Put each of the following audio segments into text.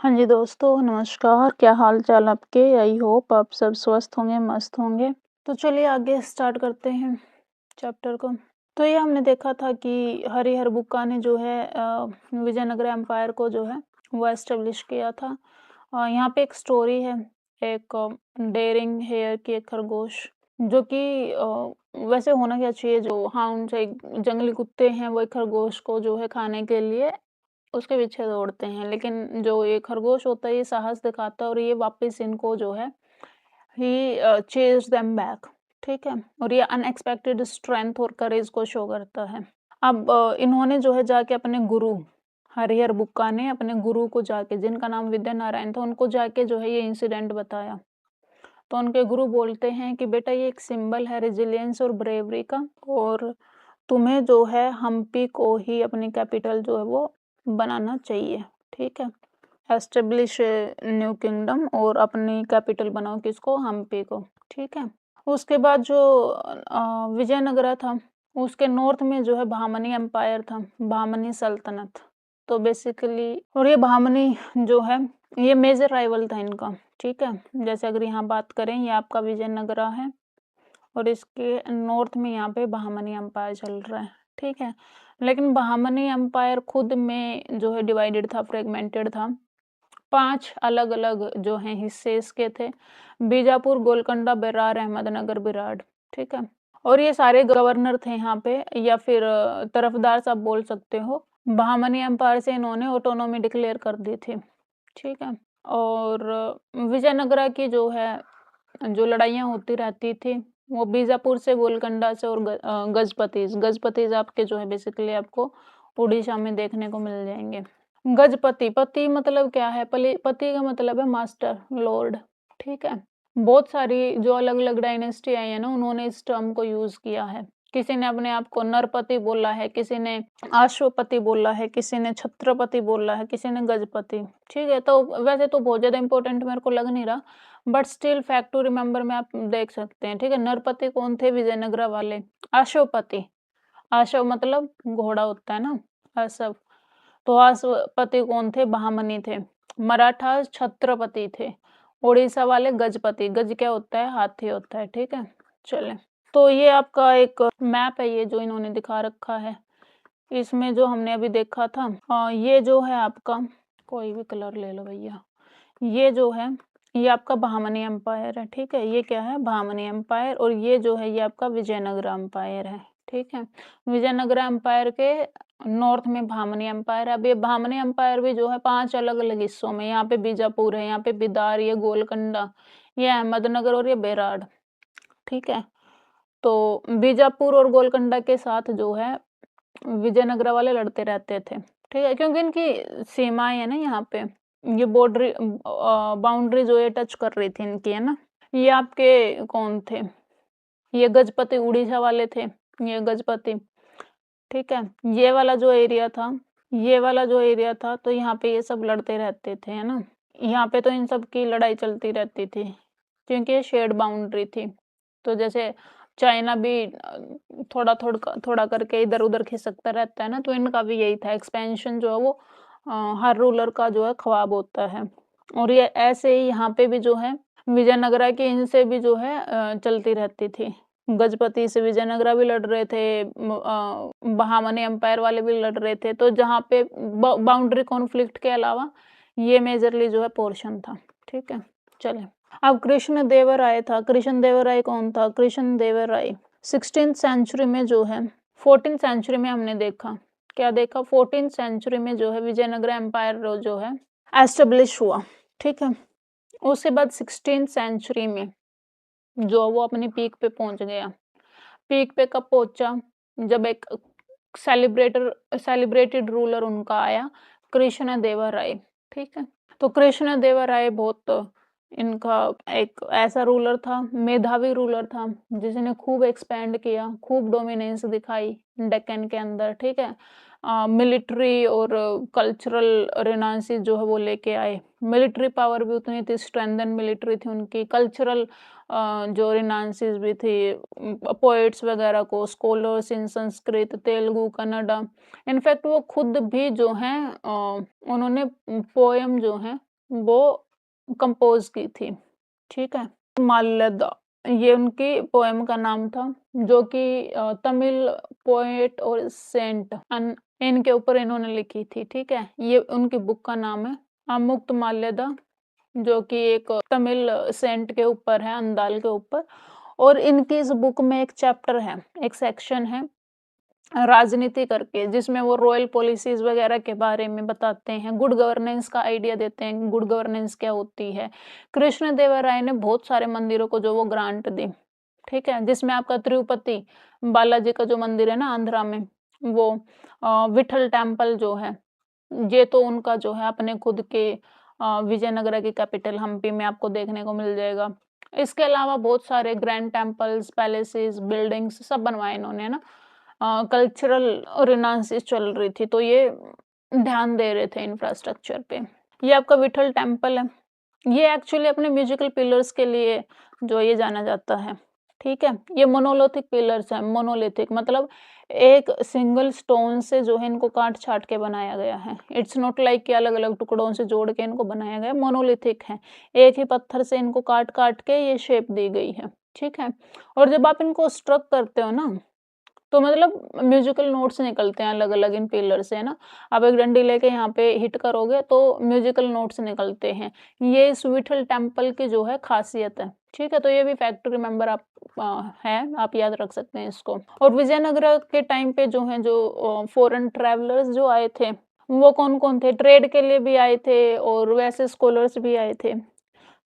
हाँ जी दोस्तों, नमस्कार। क्या हाल चाल आपके? आई होप आप सब स्वस्थ होंगे, मस्त होंगे। तो चलिए आगे स्टार्ट करते हैं चैप्टर को। तो ये हमने देखा था कि हरिहरबुक्का ने जो है विजयनगर एम्पायर को जो है वो एस्टेब्लिश किया था। यहाँ पे एक स्टोरी है, एक डेयरिंग हेयर की एक खरगोश, जो कि वैसे होना क्या चाहिए, जो हाउंड से जंगली कुत्ते हैं वो एक खरगोश को जो है खाने के लिए उसके पीछे दौड़ते हैं, लेकिन जो ये खरगोश होता है ये साहस दिखाता है और ये वापस इनको जो है ही चेज़ देम बैक, ठीक है? और ये अनएक्सपेक्टेड स्ट्रेंथ और करेज को शो करता है। अब इन्होंने जो है जाके अपने गुरु हरिहरबुक्का ने अपने गुरु को जाके, जिनका नाम विद्यानारायण था, उनको जाके जो है ये इंसिडेंट बताया। तो उनके गुरु बोलते हैं कि बेटा ये एक सिंबल है रेजिलियंस और ब्रेवरी का, और तुम्हें जो है हम्पी को ही अपनी कैपिटल जो है वो बनाना चाहिए, ठीक है? एस्टेब्लिश न्यू किंगडम और अपनी कैपिटल बनाओ किसको? हम्पी को, ठीक है? उसके बाद जो विजयनगरा था, उसके नॉर्थ में जो है बहामनी एम्पायर था, बहामनी सल्तनत। तो बेसिकली और ये बहामनी जो है ये मेजर राइवल था इनका, ठीक है? जैसे अगर यहाँ बात करें, ये आपका विजयनगरा है और इसके नॉर्थ में यहाँ पे बहामनी एम्पायर चल रहा है, ठीक है? लेकिन बहामनी एम्पायर खुद में जो है डिवाइडेड था, फ्रेगमेंटेड था। 5 अलग-अलग जो हैं हिस्से इसके थे। बीजापुर, गोलकोंडा, बेरार, अहमदनगर, बिराड़, ठीक है? और ये सारे गवर्नर थे यहाँ पे, या फिर तरफदार आप बोल सकते हो। बहामनी एम्पायर से इन्होंने ऑटोनॉमी डिक्लेयर कर दी थी, ठीक है? और विजयनगरा की जो है, जो लड़ाइयाँ होती रहती थी, वो बीजापुर से, गोलकोंडा से और गजपतीज़। गजपतीज़ आपके जो है बेसिकली आपको उड़ीसा में देखने को मिल जाएँगे। गजपति, पति मतलब क्या है? पति का मतलब है मास्टर, लॉर्ड, ठीक है? बहुत सारी जो अलग-अलग डायनेस्टी आई है ना, उन्होंने इस टर्म को यूज़ किया है। किसी ने अपने आप को नरपति बोला है, किसी ने अश्वपति बोला है, किसी ने छत्रपति बोला है, किसी ने गजपति, ठीक है? तो वैसे तो बहुत ज़्यादा इम्पोर्टेंट मेरे को लग नहीं रहा, but still fact to remember में आप देख सकते हैं, ठीक है? नरपति कौन थे? विजयनगरा वाले। अश्वपति, अश्व मतलब घोड़ा होता है ना, अश्व। तो अश्वपति कौन थे? बहामनी थे। मराठा छत्रपति थे। उड़ीसा वाले गजपति। गज क्या होता है? हाथी होता है, ठीक है? चलें। तो ये आपका एक मैप है, ये जो इन्होंने दिखा रखा है। इसमें जो हमने अभी देखा था, ये जो है आपका, कोई भी कलर ले लो भैया। ये जो है, ये आपका बहामनी एम्पायर है, ठीक है? ये क्या है? बहामनी एम्पायर। और ये जो है, ये आपका विजयनगरा एम्पायर है, ठीक है? विजयनगरा एम्पायर के नॉर्थ में बहामनी एम्पायर है। अब ये बहामनी एम्पायर भी जो है 5 अलग-अलग हिस्सों में, यहाँ पे बीजापुर है, यहाँ पे बिदार, ये गोलकोंडा, ये अहमदनगर और ये बेराड़, ठीक है? तो बीजापुर और गोलकोंडा के साथ जो है विजयनगरा वाले लड़ते रहते थे, ठीक है? क्योंकि इनकी सीमाएँ है ना यहाँ पे, ये बाउंड्री जो ये टच कर रही थी इनकी, है ना? ये आपके कौन थे? ये गजपति उड़ीसा वाले थे, ये गजपति, ठीक है? ये वाला जो एरिया था, ये वाला जो एरिया था, तो यहाँ पे ये सब लड़ते रहते थे, है ना? यहाँ पे तो इन सब की लड़ाई चलती रहती थी, क्योंकि ये शेयर्ड बाउंड्री थी। तो जैसे चाइना भी थोड़ा करके इधर-उधर खिसकता रहता है ना, तो इनका भी यही था। एक्सपेंशन जो है वो हर रूलर का जो है ख्वाब होता है। और ये ऐसे ही यहाँ पे भी जो है विजयनगरा की इनसे भी जो है चलती रहती थी। गजपति से विजयनगरा भी लड़ रहे थे, बहामनी एम्पायर वाले भी लड़ रहे थे। तो जहाँ पे बाउंड्री कॉन्फ्लिक्ट के अलावा ये मेजरली जो है पोर्शन था, ठीक है? चलें। अब कृष्णदेवराय था। कृष्णदेवराय कौन था? कृष्णदेवराय 16th सेंचुरी में जो है, 14th सेंचुरी में हमने देखा, क्या देखा? 14th सेंचुरी में जो है विजयनगरा एम्पायर जो है एस्टेब्लिश हुआ, ठीक है? उसके बाद 16th सेंचुरी में जो वो अपनी पीक पे पहुंच गया। पीक पे कब पहुंचा? जब एक सेलिब्रेटेड रूलर उनका आया, कृष्णदेवराय, ठीक है? तो कृष्णदेवराय बहुत इनका एक ऐसा रूलर था, मेधावी रूलर था, जिसने खूब एक्सपैंड किया, खूब डोमिनेंस दिखाई डेक्कन के अंदर, ठीक है? मिलिट्री और कल्चरल रेनांसी जो है वो लेके आए। मिलिट्री पावर भी उतनी थी, स्ट्रेंथन मिलिट्री थी उनकी, कल्चरल जो रेनांसीज भी थी, पोएट्स वगैरह को, स्कॉलर्स इन संस्कृत, तेलुगु, कन्नड़ा। इनफैक्ट वो खुद भी जो हैं उन्होंने पोएम जो हैं वो कंपोज की थी, ठीक है। माल्यदा ये उनकी पोएम का नाम था, जो कि तमिल पोएट और सेंट इनके ऊपर इन्होंने लिखी थी, ठीक है। ये उनकी बुक का नाम है अमुक्त माल्यदा, जो कि एक तमिल सेंट के ऊपर है, अंदाल के ऊपर। और इनकी इस बुक में एक चैप्टर है, एक सेक्शन है राजनीति करके, जिसमें वो रॉयल पॉलिसीज वगैरह के बारे में बताते हैं, गुड गवर्नेंस का आइडिया देते हैं, गुड गवर्नेंस क्या होती है। कृष्ण देव राय ने बहुत सारे मंदिरों को जो वो ग्रांट दी, ठीक है, जिसमें आपका तिरुपति बालाजी का जो मंदिर है ना आंध्रा में, वो विठल टेम्पल जो है, ये तो उनका जो है अपने खुद के विजयनगरा की कैपिटल हम्पी में आपको देखने को मिल जाएगा। इसके अलावा बहुत सारे ग्रैंड टेम्पल्स, पैलेसेस, बिल्डिंग्स सब बनवाए इन्होंने ना। कल्चरल रिनांसिस चल रही थी, तो ये ध्यान दे रहे थे इंफ्रास्ट्रक्चर पे। ये आपका विठल टेम्पल है, ये एक्चुअली अपने म्यूजिकल पिलर्स के लिए जो ये जाना जाता है, ठीक है। ये मोनोलिथिक पिलर्स हैं, मोनोलिथिक मतलब एक सिंगल स्टोन से जो है इनको काट-छाट के बनाया गया है। इट्स नॉट लाइक कि अलग-अलग टुकड़ों से जोड़ के इनको बनाया गया है, मोनोलिथिक है। एक ही पत्थर से इनको काट-काट के ये शेप दी गई है, ठीक है। और जब आप इनको स्ट्रक करते हो ना, तो मतलब म्यूजिकल नोट्स निकलते हैं अलग-अलग इन पिलर से, है ना। आप एक डंडी लेके यहाँ पे हिट करोगे तो म्यूजिकल नोट्स निकलते हैं। ये इस विठल टेम्पल की जो है खासियत है, ठीक है। तो ये भी फैक्ट रिमेंबर आप है, आप याद रख सकते हैं इसको। और विजयनगरा के टाइम पे जो है जो फॉरेन ट्रैवलर्स जो आए थे, वो कौन-कौन थे? ट्रेड के लिए भी आए थे और वैसे स्कॉलर्स भी आए थे।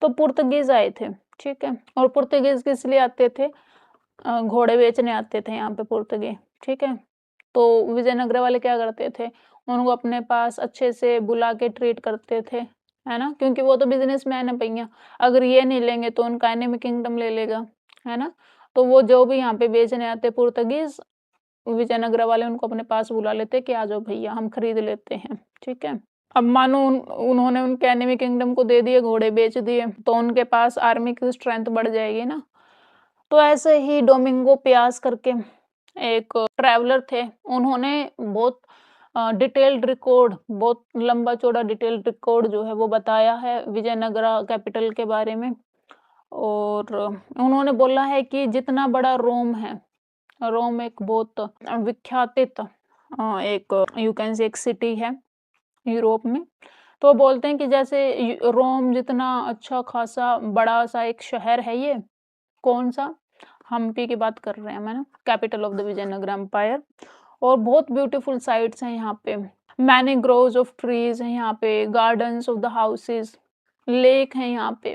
तो पुर्तगीज़ आए थे, ठीक है। और पुर्तगीज़ किस लिए आते थे? घोड़े बेचने आते थे यहाँ पे पुर्तगी, ठीक है। तो विजयनगर वाले क्या करते थे, उनको अपने पास अच्छे से बुला के ट्रीट करते थे, है ना। क्योंकि वो तो बिजनेसमैन है भैया, अगर ये नहीं लेंगे तो उनका एनिमी किंगडम ले लेगा, है ना। तो वो जो भी यहाँ पे बेचने आते पुर्तगीज, विजयनगर वाले उनको अपने पास बुला लेते कि आ जाओ भैया हम खरीद लेते हैं, ठीक है। अब मानो उन्होंने उनके एनिमी किंगडम को दे दिए, घोड़े बेच दिए, तो उनके पास आर्मी की स्ट्रेंथ बढ़ जाएगी ना। तो ऐसे ही डोमिंगो पियास करके एक ट्रैवलर थे, उन्होंने बहुत डिटेल्ड रिकॉर्ड, बहुत लंबा चौड़ा डिटेल्ड रिकॉर्ड जो है वो बताया है विजयनगरा कैपिटल के बारे में। और उन्होंने बोला है कि जितना बड़ा रोम है, रोम एक बहुत विख्यातित एक यू कैन से एक सिटी है यूरोप में। तो बोलते हैं कि जैसे रोम जितना अच्छा खासा बड़ा सा एक शहर है ये, कौन सा? हम्पी की बात कर रहे हैं, मैं ना capital of the Vijayanagar empire. और बहुत ब्यूटीफुल साइट्स हैं यहाँ पे, मैनी ग्रोव्स ऑफ ट्रीज हैं यहाँ पे, gardens of the houses, lake है यहाँ पे,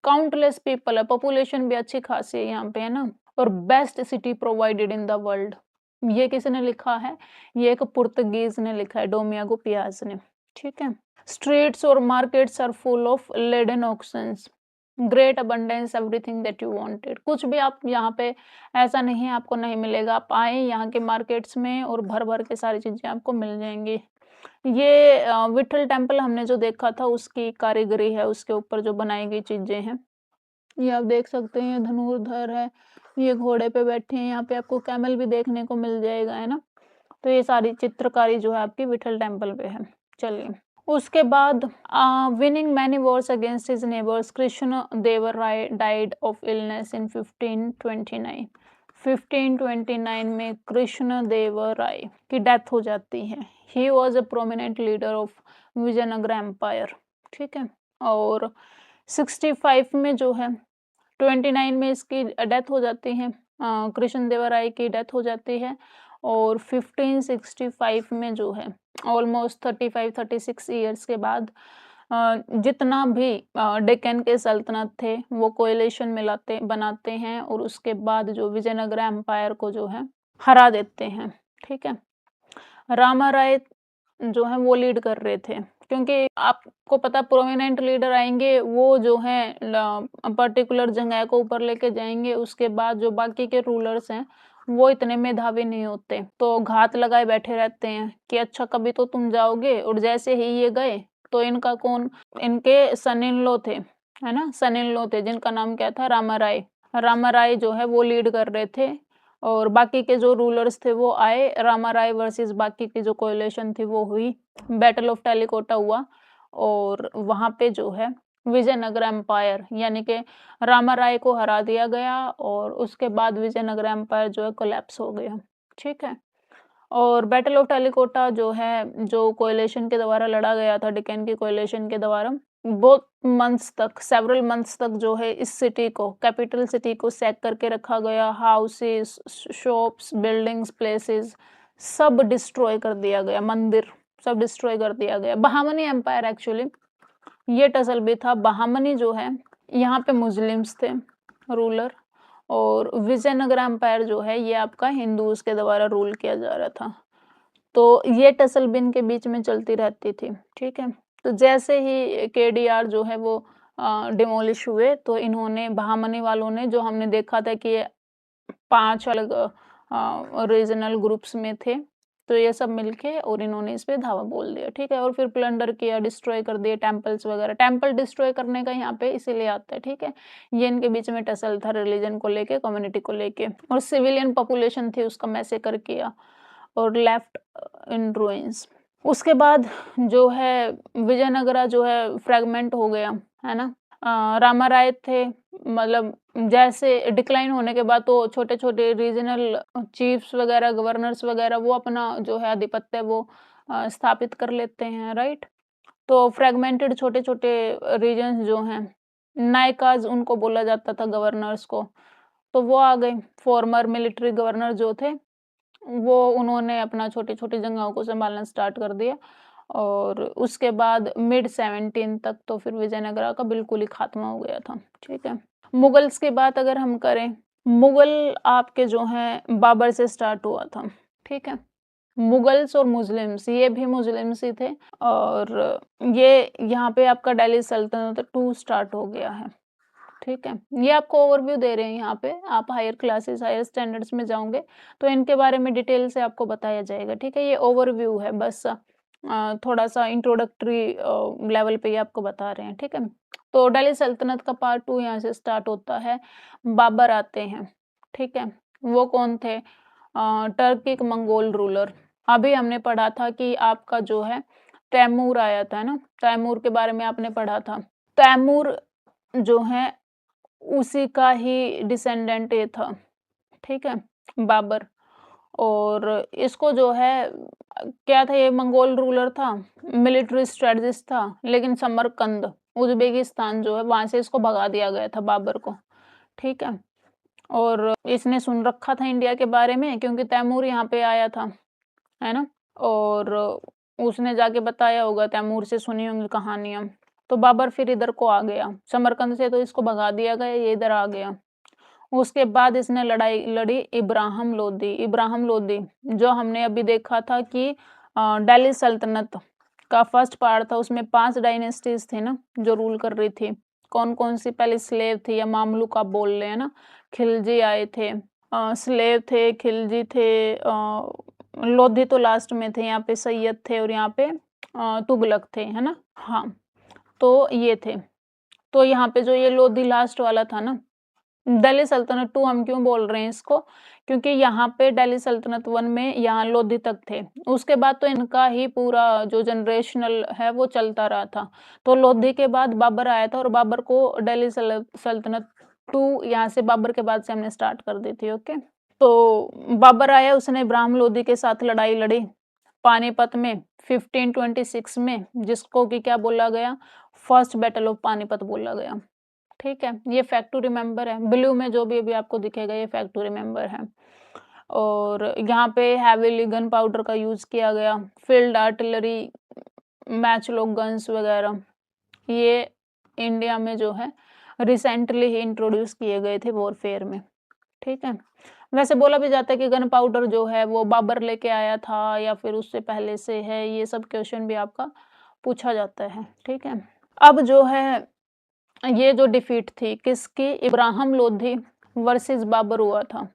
काउंटलेस पीपल है, पॉपुलेशन भी अच्छी खासी है यहाँ पे, है ना। और best city provided in the world, ये किसने लिखा है? ये एक पुर्तगीज ने लिखा है, डोमियागो पियाज ने, ठीक है। स्ट्रीट्स और markets are full of laden auctions, great abundance, everything that you wanted. कुछ भी आप यहाँ पे ऐसा नहीं है आपको नहीं मिलेगा, आप आए यहाँ के मार्केट्स में और भर भर के सारी चीजें आपको मिल जाएंगी। ये विठल टेम्पल हमने जो देखा था उसकी कारीगरी है, उसके ऊपर जो बनाई गई चीजें हैं, ये आप देख सकते हैं। धनुर्धर है, ये घोड़े पे बैठे हैं, यहाँ पे आपको कैमल भी देखने को मिल जाएगा, है ना। तो ये सारी चित्रकारी जो है आपकी विठल टेम्पल पे है। चलिए उसके बाद winning many wars against his neighbours, Krishna Deva Raya died of illness in 1529। 1529 में कृष्ण देव राय की डेथ हो जाती है। He was a prominent leader of Vijayanagar empire, ठीक है। और 65 में जो है 29 में इसकी डेथ हो जाती है, कृष्ण देव राय की डेथ हो जाती है। और 1565 में जो है ऑलमोस्ट 35-36 ईयर्स के बाद जितना भी डेक्कन के सल्तनत थे वो कोएलिशन मिलाते बनाते हैं और उसके बाद जो विजयनगर एम्पायर को जो है हरा देते हैं, ठीक है। रामा राय जो है वो लीड कर रहे थे, क्योंकि आपको पता प्रोमिनेंट लीडर आएंगे वो जो है पर्टिकुलर जगह को ऊपर लेके जाएंगे, उसके बाद जो बाकी के रूलर्स हैं वो इतने मेधावी नहीं होते, तो घात लगाए बैठे रहते हैं कि अच्छा कभी तो तुम जाओगे। और जैसे ही ये गए तो इनका कौन, इनके सन इन लॉ थे, है ना, सन इन लॉ थे जिनका नाम क्या था? रामा राय। रामा राय जो है वो लीड कर रहे थे और बाकी के जो रूलर्स थे वो आए। रामा राय वर्सेस बाकी की जो कोएलिशन थी वो हुई, बैटल ऑफ टेलीकोटा हुआ और वहाँ पे जो है विजयनगर एम्पायर यानी कि रामाराय को हरा दिया गया और उसके बाद विजयनगर एम्पायर जो है कोलैप्स हो गया। ठीक है। और बैटल ऑफ टेलीकोटा जो है, जो कोएलिशन के द्वारा लड़ा गया था, डेक्कन की कोएलिशन के द्वारा, बहुत मंथ्स तक, सेवरल मंथ्स तक जो है इस सिटी को, कैपिटल सिटी को सैक करके रखा गया। हाउसेस, शॉप्स, बिल्डिंग्स, प्लेसेस सब डिस्ट्रॉय कर दिया गया, मंदिर सब डिस्ट्रॉय कर दिया गया। बहामनी एम्पायर एक्चुअली ये टसल भी था। बहामनी जो है यहाँ पे मुस्लिम्स थे रूलर, और विजयनगर एम्पायर जो है ये आपका हिंदूज के द्वारा रूल किया जा रहा था। तो ये टसल भी इनके बीच में चलती रहती थी। ठीक है। तो जैसे ही केडीआर जो है वो डिमोलिश हुए, तो इन्होंने, बहामनी वालों ने, जो हमने देखा था कि ये 5 अलग रीजनल ग्रुप्स में थे, तो ये सब मिलके और इन्होंने इस पे धावा बोल दिया। ठीक है। और फिर प्लंडर किया, डिस्ट्रॉय कर दिए टेम्पल्स वगैरह। टेम्पल डिस्ट्रॉय करने का यहाँ पे इसीलिए आता है। ठीक है। ये इनके बीच में टसल था रिलीजन को लेके, कम्युनिटी को लेके, और सिविलियन पॉपुलेशन थी उसका मैसेकर किया और लेफ्ट इन रूइंस। उसके बाद जो है विजयनगरा जो है फ्रेगमेंट हो गया, है ना। रामाराय थे, मतलब जैसे डिक्लाइन होने के बाद तो छोटे-छोटे रीजनल चीफ्स वगैरह, गवर्नर्स वगैरह वो अपना जो है आधिपत्य वो स्थापित कर लेते हैं, राइट। तो फ्रेगमेंटेड छोटे-छोटे रीजन्स जो हैं, नायकाज़ उनको बोला जाता था गवर्नर्स को, तो वो आ गए। फॉर्मर मिलिट्री गवर्नर जो थे, वो उन्होंने अपना छोटी-छोटी जगहों को संभालना स्टार्ट कर दिया। और उसके बाद मिड 17 तक तो फिर विजयनगरा का बिल्कुल ही खात्मा हो गया था। ठीक है। मुगल्स की बात अगर हम करें, मुगल आपके जो हैं बाबर से स्टार्ट हुआ था। ठीक है। मुगल्स और मुस्लिम्स, ये भी मुस्लिम्स ही थे, और ये यहाँ पे आपका दिल्ली सल्तनत 2 स्टार्ट हो गया है। ठीक है। ये आपको ओवरव्यू दे रहे हैं यहाँ पे, आप हायर क्लासेस, हायर स्टैंडर्ड्स में जाओगे तो इनके बारे में डिटेल से आपको बताया जाएगा। ठीक है। ये ओवरव्यू है, बस थोड़ा-सा इंट्रोडक्टरी लेवल पे ही आपको बता रहे हैं। ठीक है। तो दिल्ली सल्तनत का पार्ट 2 यहाँ से स्टार्ट होता है। बाबर आते हैं। ठीक है। वो कौन थे? Turkic Mongol ruler. अभी हमने पढ़ा था कि आपका जो है तैमूर आया था, है ना। तैमूर के बारे में आपने पढ़ा था। तैमूर जो है उसी का ही डिसेंडेंट ये था। ठीक है। बाबर। और इसको जो है क्या था, ये मंगोल रूलर था, मिलिट्री स्ट्रेटजिस्ट था, लेकिन समरकंद, उज़्बेकिस्तान जो है वहाँ से इसको भगा दिया गया था बाबर को। ठीक है। और इसने सुन रखा था इंडिया के बारे में, क्योंकि तैमूर यहाँ पे आया था, है ना। और उसने जाके बताया होगा, तैमूर से सुनी होंगी कहानियाँ। तो बाबर फिर इधर को आ गया, समरकंद से तो इसको भगा दिया गया, ये इधर आ गया। उसके बाद इसने लड़ाई लड़ी इब्राहिम लोदी। इब्राहिम लोदी जो हमने अभी देखा था कि दिल्ली सल्तनत का फर्स्ट पार्ट था, उसमें 5 डायनेस्टीज थी ना जो रूल कर रही थी। कौन-कौन सी? पहले स्लेव थी या मामलुक आप बोल रहे हैं ना, खिलजी आए थे, स्लेव थे, खिलजी थे, लोधी तो लास्ट में थे, यहाँ पे सैयद थे, और यहाँ पे तुगलक थे, है ना। हाँ, तो ये थे। तो यहाँ पे जो ये लोधी लास्ट वाला था ना, दिल्ली सल्तनत 2 हम क्यों बोल रहे हैं इसको? क्योंकि यहाँ पे दिल्ली सल्तनत 1 में यहाँ लोधी तक थे। उसके बाद तो इनका ही पूरा जो जनरेशनल है वो चलता रहा था। तो लोधी के बाद बाबर आया था, और बाबर को दिल्ली सल्तनत 2 यहाँ से बाबर के बाद से हमने स्टार्ट कर दी थी। ओके। तो बाबर आया, उसने इब्राहिम लोधी के साथ लड़ाई लड़ी पानीपत में 1526 में, जिसको कि क्या बोला गया? फर्स्ट बैटल ऑफ पानीपत बोला गया। ठीक है। ये फैक्ट टू रिमेंबर है। ब्लू में जो भी अभी आपको दिखेगा ये फैक्ट टू रिमेंबर है। और यहाँ पे हैवीली गन पाउडर का यूज़ किया गया, फील्ड आर्टिलरी, मैचलॉक गन्स वगैरह, ये इंडिया में जो है रिसेंटली ही इंट्रोड्यूस किए गए थे वॉरफेयर में। ठीक है। वैसे बोला भी जाता है कि गन पाउडर जो है वो बाबर लेके आया था या फिर उससे पहले से है, ये सब क्वेश्चन भी आपका पूछा जाता है। ठीक है। अब जो है ये जो डिफीट थी किसकी? इब्राहिम लोधी वर्सेस बाबर हुआ था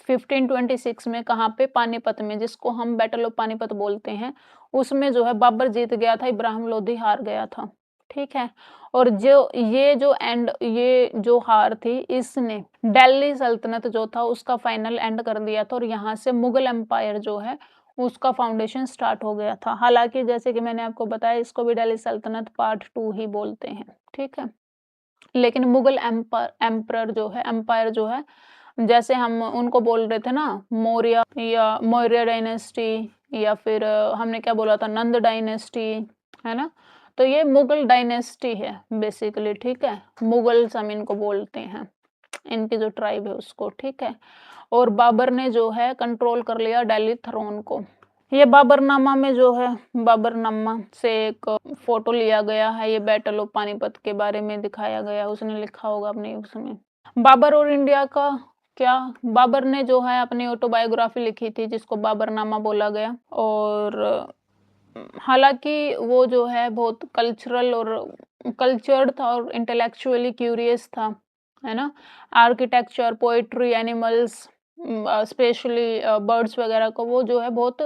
1526 में। कहाँ पे? पानीपत में, जिसको हम बैटल ऑफ पानीपत बोलते हैं। उसमें जो है बाबर जीत गया था, इब्राहिम लोधी हार गया था। ठीक है। और ये जो हार थी, इसने दिल्ली सल्तनत जो था उसका फाइनल एंड कर दिया था, और यहाँ से मुगल एम्पायर जो है उसका फाउंडेशन स्टार्ट हो गया था। हालाँकि जैसे कि मैंने आपको बताया, इसको भी दिल्ली सल्तनत पार्ट 2 ही बोलते हैं, ठीक है? लेकिन मुगल एम्पायर जो है, जैसे हम उनको बोल रहे थे ना, मौर्य या मौर्य डायनेस्टी, या फिर हमने क्या बोला था, नंद डायनेस्टी, है ना? तो ये मुगल डायनेस्टी है बेसिकली, ठीक है? मुगल्स हम इनको बोलते हैं, इनकी जो ट्राइब है उसको, ठीक है? और बाबर ने जो है कंट्रोल कर लिया दिल्ली थ्रोन को। ये बाबरनामा में जो है, बाबरनामा से एक फोटो लिया गया है, ये बैटल ऑफ पानीपत के बारे में दिखाया गया, उसने लिखा होगा अपने उसमें। बाबर और इंडिया का क्या, बाबर ने जो है अपनी ऑटोबायोग्राफी लिखी थी जिसको बाबरनामा बोला गया, और हालांकि वो जो है बहुत कल्चरल और कल्चर्ड था और इंटेलेक्चुअली क्यूरियस था, है ना? Architecture, poetry, animals, specially birds वगैरह को वो जो है बहुत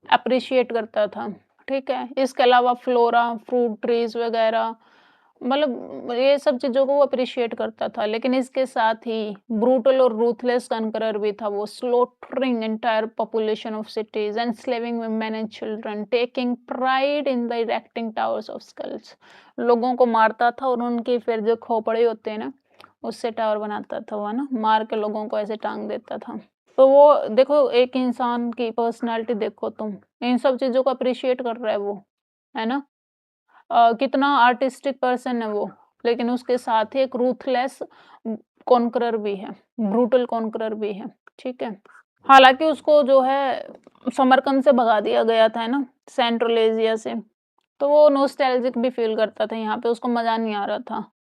अप्रिशिएट करता था, ठीक है? इसके अलावा फ्लोरा, फ्रूट ट्रीज़ वगैरह, मतलब ये सब चीज़ों को वो अप्रिशिएट करता था। लेकिन इसके साथ ही ब्रूटल और रूथलेस कन्करर भी था वो, slaughtering entire population of cities, enslaving women and children, taking pride in the erecting towers of skulls. लोगों को मारता था और उनके फिर जो खोपड़े होते हैं ना, उससे टावर बनाता था वो, है ना? मार के लोगों को ऐसे टांग देता था। तो वो देखो, एक इंसान की पर्सनैलिटी देखो तुम, इन सब चीज़ों को अप्रिशिएट कर रहा है वो, है ना? कितना आर्टिस्टिक पर्सन है वो, लेकिन उसके साथ ही एक रूथलेस कॉन्करर भी है, ब्रूटल कॉन्करर भी है, ठीक है? हालाँकि उसको जो है समरकंद से भगा दिया गया था, है ना? सेंट्रल एशिया से, तो वो नॉस्टैल्जिक भी फ़ील करता था, यहाँ पे उसको मज़ा नहीं आ रहा था।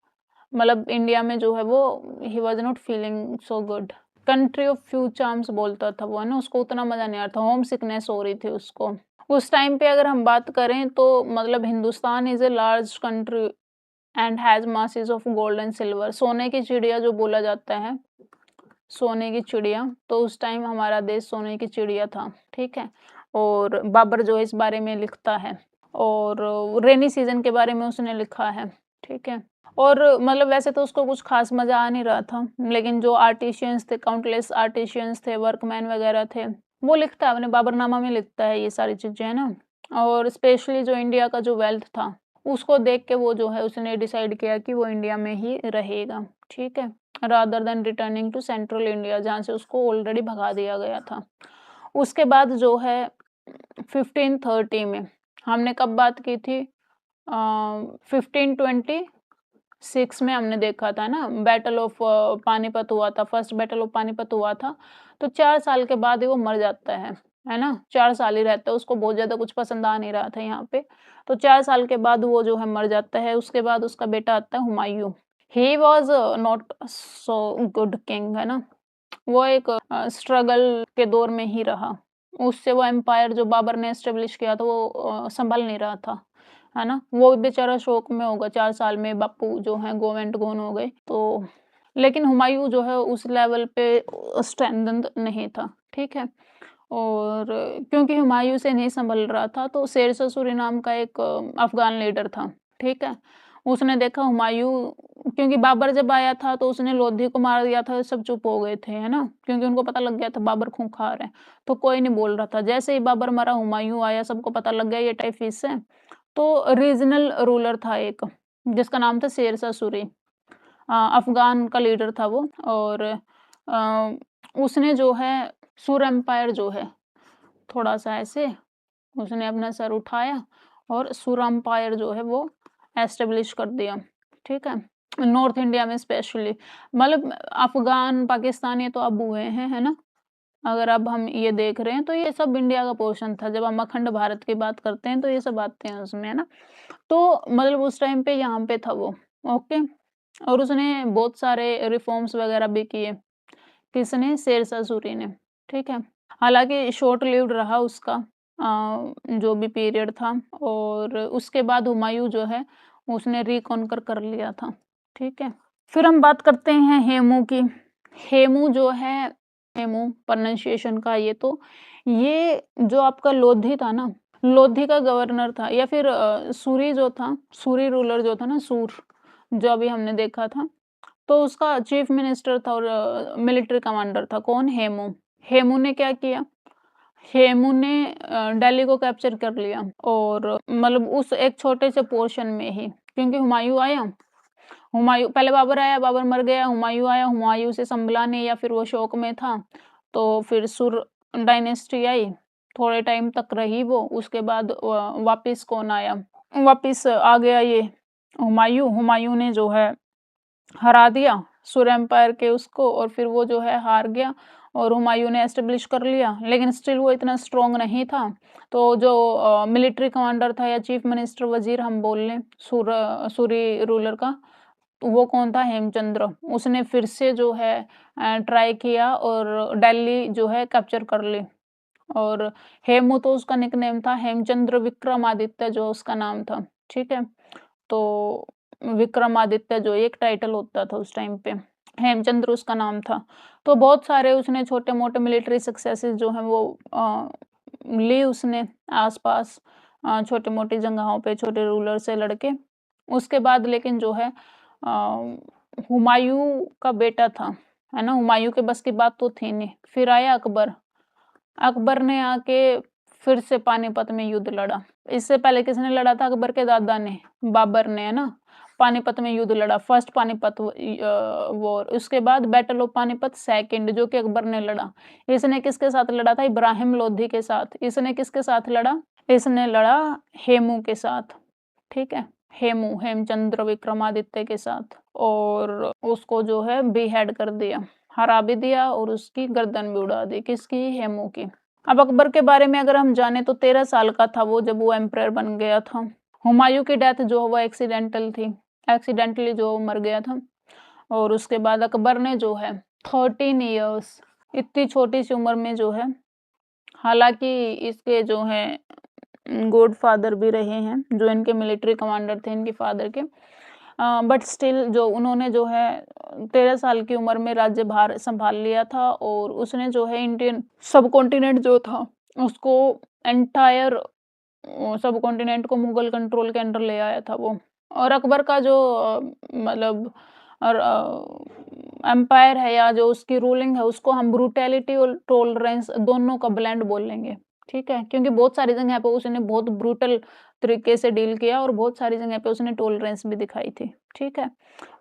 मतलब इंडिया में जो है वो he was not feeling so good. Country of few charms बोलता था वो, है ना? उसको उतना मज़ा नहीं आ रहा था, होम सिकनेस हो रही थी उसको। उस टाइम पे अगर हम बात करें तो मतलब Hindustan is a large country and has masses of gold and silver. सोने की चिड़िया जो बोला जाता है, सोने की चिड़िया, तो उस टाइम हमारा देश सोने की चिड़िया था, ठीक है? और बाबर जो है इस बारे में लिखता है, और रेनी सीज़न के बारे में उसने लिखा है, ठीक है? और मतलब वैसे तो उसको कुछ ख़ास मज़ा आ नहीं रहा था, लेकिन जो आर्टिशियंस थे, काउंटलेस आर्टिशियंस थे, वर्कमैन वगैरह थे, वो लिखता है, अपने बाबरनामा में लिखता है ये सारी चीज़ें, है ना? और स्पेशली जो इंडिया का जो वेल्थ था, उसको देख के वो जो है उसने डिसाइड किया कि वो इंडिया में ही रहेगा, ठीक है? Rather than returning to central India, जहाँ से उसको ऑलरेडी भगा दिया गया था। उसके बाद जो है 1530 में, हमने कब बात की थी? 1526 में हमने देखा था ना, बैटल ऑफ पानीपत हुआ था, फर्स्ट बैटल ऑफ पानीपत हुआ था। तो 4 साल के बाद ही वो मर जाता है ना? 4 साल ही रहता है, उसको बहुत ज़्यादा कुछ पसंद आ नहीं रहा था यहाँ पे। तो 4 साल के बाद वो जो है मर जाता है, उसके बाद उसका बेटा आता है Humayun. He was not so good king, है ना? वो एक स्ट्रगल के दौर में ही रहा। उससे वो एम्पायर जो बाबर ने एस्टेब्लिश किया था वो सँभल नहीं रहा था, है ना? वो बेचारा शोक में होगा, 4 साल में बापू जो हैं गो वेंट गॉन हो गए। तो लेकिन हुमायूँ जो है उस लेवल पे स्ट्रेंथेंड नहीं था, ठीक है? और क्योंकि हुमायूँ से नहीं सँभल रहा था, तो शेरशाह सूरी नाम का एक अफ़गान लीडर था, ठीक है? उसने देखा हुमायूँ, क्योंकि बाबर जब आया था तो उसने लोधी को मार दिया था, सब चुप हो गए थे, है ना? क्योंकि उनको पता लग गया था बाबर खूंखार है, तो कोई नहीं बोल रहा था। जैसे ही बाबर मरा, हुमायूँ आया, सबको पता लग गया ये टाइफिस है। तो रीजनल रूलर था एक, जिसका नाम था शेरशाह सूरी। अफ़गान का लीडर था वो, और उसने जो है सुर एम्पायर जो है, थोड़ा-सा ऐसे उसने अपना सर उठाया और सुर एम्पायर जो है वो एस्टेब्लिश कर दिया, ठीक है? नॉर्थ इंडिया में स्पेशली, मतलब अफ़गान, पाकिस्तान ये तो अब हुए हैं, है ना? अगर अब हम ये देख रहे हैं तो ये सब इंडिया का पोर्शन था। जब हम अखंड भारत की बात करते हैं तो ये सब आते हैं उसमें, है ना? तो मतलब उस टाइम पे यहाँ पे था वो, ओके? और उसने बहुत सारे रिफ़ॉर्म्स वगैरह भी किए। किसने? शेरशाह सूरी ने, ठीक है? हालाँकि शॉर्ट लिव्ड रहा उसका जो भी पीरियड था, और उसके बाद हुमायूँ जो है उसने रिकॉन्कर कर लिया था, ठीक है? फिर हम बात करते हैं हेमू की। हेमू जो है, हेमू प्रोनंसिएशन का, ये जो आपका लोधी था ना, लोधी का गवर्नर था, या फिर सूरी जो था, सूरी रूलर जो था ना, सूर, जो अभी हमने देखा था, तो उसका चीफ मिनिस्टर था और मिलिट्री कमांडर था कौन? हेमू। हेमू ने क्या किया? हेमू ने दिल्ली को कैप्चर कर लिया और मतलब उस एक छोटे से पोर्शन में ही, क्योंकि हुमायूं आया, हुमायूं पहले बाबर आया, बाबर मर गया, हुमायूं आया, हुमायूं से संभला नहीं या फिर वो शोक में था, तो फिर सुर डायनेस्टी आई, थोड़े टाइम तक रही वो, उसके बाद वापिस कौन आया, वापिस आ गया ये हुमायूं। हुमायूं ने जो है हरा दिया सुर एम्पायर के उसको, और फिर वो जो है हार गया और हुमायूं ने एस्टेब्लिश कर लिया, लेकिन स्टिल वो इतना स्ट्रॉन्ग नहीं था। तो जो मिलिट्री कमांडर था या चीफ मिनिस्टर वजीर हम बोल लें सूरी रूलर का, तो वो कौन था, हेमचंद्र। उसने फिर से जो है ट्राई किया और दिल्ली जो है कैप्चर कर ली। और हेमू तो उसका निकनेम था, हेमचंद्र विक्रमादित्य जो उसका नाम था, ठीक है। तो विक्रमादित्य जो एक टाइटल होता था उस टाइम पे, हेमचंद्र उसका नाम था। तो बहुत सारे उसने छोटे-मोटे मिलिट्री सक्सेसेस जो हैं वो ली उसने आस-पास छोटी-मोटी जगहों पे छोटे रूलर से लड़के। उसके बाद लेकिन जो है हुमायूं का बेटा था, है ना? हुमायूं के बस की बात तो थी नहीं। फिर आया अकबर। अकबर ने आके फिर से पानीपत में युद्ध लड़ा। इससे पहले किसने लड़ा था? अकबर के दादा ने, बाबर ने, है ना? पानीपत में युद्ध लड़ा, फर्स्ट पानीपत वॉर। उसके बाद बैटल ऑफ पानीपत सेकंड, जो कि अकबर ने लड़ा। इसने किसके साथ लड़ा था? इब्राहिम लोधी के साथ। इसने किसके साथ लड़ा? इसने लड़ा हेमू के साथ, ठीक है? हेमू, हेमचंद्र विक्रमादित्य के साथ, और उसको जो है बीहेड कर दिया, हरा भी दिया और उसकी गर्दन भी उड़ा दी। किसकी? हेमू की। अब अकबर के बारे में अगर हम जाने तो 13 साल का था वो जब वो एम्परर बन गया था। हुमायूं की डेथ जो वो एक्सीडेंटल थी, एक्सीडेंटली जो मर गया था। और उसके बाद अकबर ने जो है 13 इयर्स, इतनी छोटी सी उम्र में जो है, हालांकि इसके जो है गॉड फादर भी रहे हैं, जो इनके मिलिट्री कमांडर थे इनके फादर के, बट स्टिल जो उन्होंने जो है 13 साल की उम्र में राज्यभार संभाल लिया था, और उसने जो है इंडियन सब कॉन्टिनेंट जो था उसको, एंटायर सब कॉन्टिनेंट को मुगल कंट्रोल के अंडर ले आया था वो। और अकबर का जो मतलब एम्पायर है या जो उसकी रूलिंग है उसको हम ब्रूटैलिटी और टॉलरेंस दोनों का ब्लेंड बोलेंगे, ठीक है? क्योंकि बहुत सारी जगह पे उसने बहुत ब्रूटल तरीके से डील किया और बहुत सारी जगह पे उसने टॉलरेंस भी दिखाई थी, ठीक है?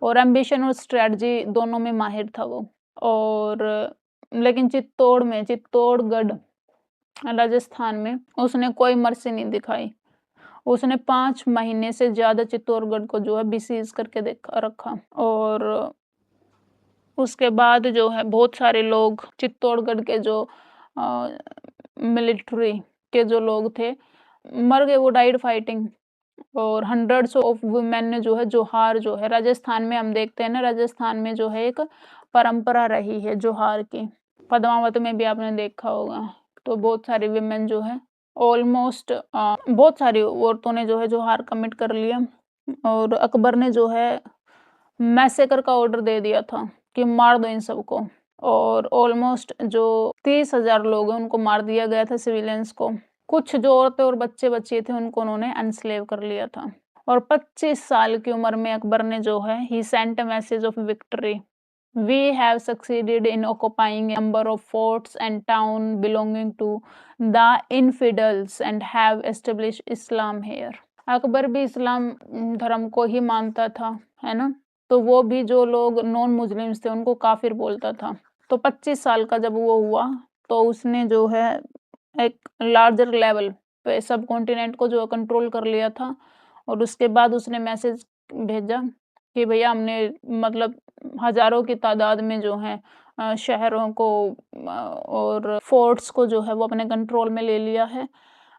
और एम्बिशन और स्ट्रेटजी दोनों में माहिर था वो। और लेकिन चित्तौड़गढ़ राजस्थान में उसने कोई मर्सी नहीं दिखाई। उसने 5 महीने से ज़्यादा चित्तौड़गढ़ को जो है बेसीज करके रखा। और उसके बाद जो है बहुत सारे लोग चित्तौड़गढ़ के जो मिलिट्री के जो लोग थे मर गए, वो डाइड फाइटिंग। और हंड्रेड्स ऑफ वुमेन ने जो है जोहार, जो है राजस्थान में हम देखते हैं ना, राजस्थान में जो है एक परंपरा रही है जोहार की, पद्मावत में भी आपने देखा होगा। तो बहुत सारी विमेन जो है ऑलमोस्ट बहुत सारी औरतों ने जो है जोहार कमिट कर लिया। और अकबर ने जो है मैसेकर का ऑर्डर दे दिया था कि मार दो इन सबको। और ऑलमोस्ट जो 30,000 लोग हैं उनको मार दिया गया था, सिविलियंस को। कुछ जो औरतें और बच्चे बच्चे थे उनको उन्होंने अनस्लेव कर लिया था। और 25 साल की उम्र में अकबर ने जो है ही sent a message of victory, we have succeeded in occupying a number of forts and town belonging to the infidels and have established Islam here। Akbar भी इस्लाम धर्म को ही मानता था, है ना? तो वो भी जो लोग नॉन मुस्लिम्स थे उनको काफिर बोलता था। तो 25 साल का जब वो हुआ तो उसने जो है एक लार्जर लेवल पे सब कॉन्टिनेंट को जो कंट्रोल कर लिया था। और उसके बाद उसने मैसेज भेजा कि भैया हमने मतलब हजारों की तादाद में जो है शहरों को और फोर्ट्स को जो है वो अपने कंट्रोल में ले लिया है,